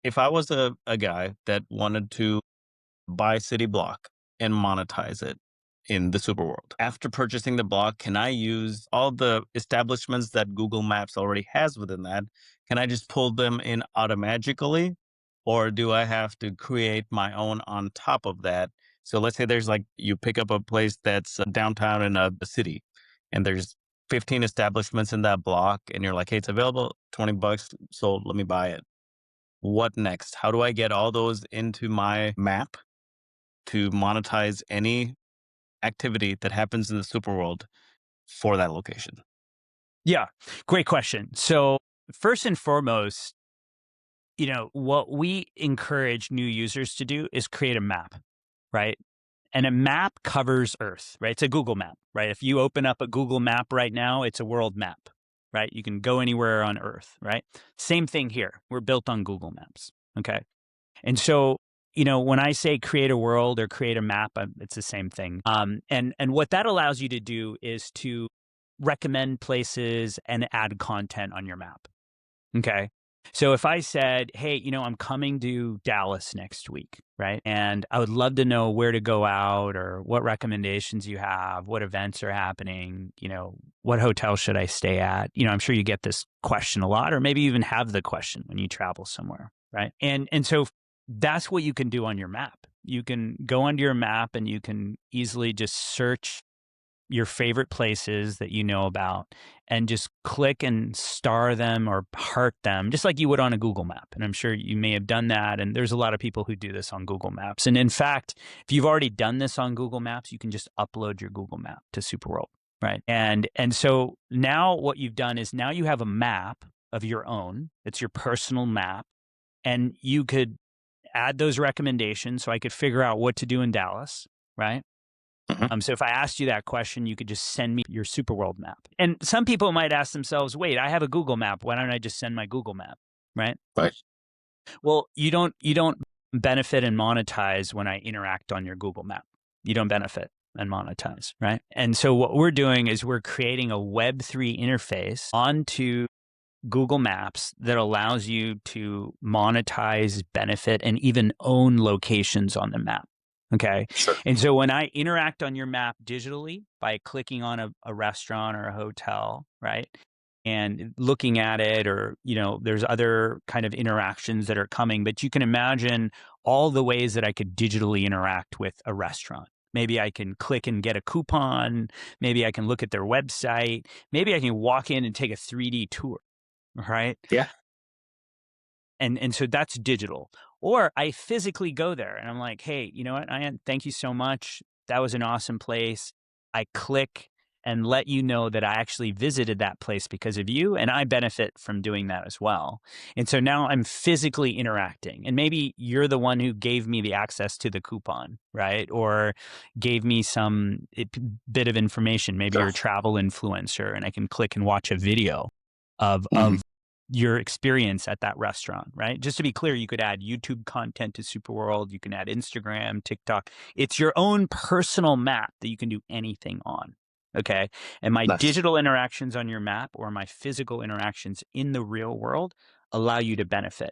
if I was a guy that wanted to buy city block and monetize it in the super world, after purchasing the block, can I use all the establishments that Google Maps already has within that? Can I just pull them in automatically? Or do I have to create my own on top of that? So let's say there's like you pick up a place that's downtown in a city and there's 15 establishments in that block and you're like, hey, it's available, 20 bucks, so let me buy it. What next? How do I get all those into my map to monetize any activity that happens in the super world for that location? Yeah, great question. So first and foremost, what we encourage new users to do is create a map, right? And a map covers Earth, right? It's a Google map, right? If you open up a Google map right now, it's a world map, right? You can go anywhere on Earth, right? Same thing here. We're built on Google Maps, okay? And so, when I say create a world or create a map, it's the same thing. And what that allows you to do is to recommend places and add content on your map. Okay. So if I said, hey, I'm coming to Dallas next week, right? And I would love to know where to go out or what recommendations you have, what events are happening, what hotel should I stay at? I'm sure you get this question a lot, or maybe even have the question when you travel somewhere, right? And so that's what you can do on your map. You can go onto your map and you can easily just search your favorite places that you know about and just click and star them or heart them just like you would on a Google map. And I'm sure you may have done that. And there's a lot of people who do this on Google Maps. And in fact, if you've already done this on Google Maps, you can just upload your Google map to Superworld, right? And so now what you've done is now you have a map of your own. It's your personal map. And you could add those recommendations so I could figure out what to do in Dallas, right? Mhm. So if I asked you that question, you could just send me your super world map. And some people might ask themselves, wait, I have a Google map. Why don't I just send my Google map? Right. Right. Well, you don't benefit and monetize when I interact on your Google map. You don't benefit and monetize. Right. And so what we're doing is we're creating a Web3 interface onto Google Maps that allows you to monetize, benefit, and even own locations on the map. Okay. Sure. And so when I interact on your map digitally by clicking on a restaurant or a hotel, right? And looking at it, or, there's other kind of interactions that are coming, but you can imagine all the ways that I could digitally interact with a restaurant. Maybe I can click and get a coupon. Maybe I can look at their website. Maybe I can walk in and take a 3D tour, right? Yeah. And so that's digital. Or I physically go there and I'm like, hey, you know what, Ian, thank you so much. That was an awesome place. I click and let you know that I actually visited that place because of you, and I benefit from doing that as well. And so now I'm physically interacting, and maybe you're the one who gave me the access to the coupon, right? Or gave me some bit of information. Maybe Sure. you're a travel influencer and I can click and watch a video of Mhm. your experience at that restaurant, right? Just to be clear, you could add YouTube content to Superworld. You can add Instagram, TikTok. It's your own personal map that you can do anything on. Okay. And my Nice. digital interactions on your map or my physical interactions in the real world allow you to benefit.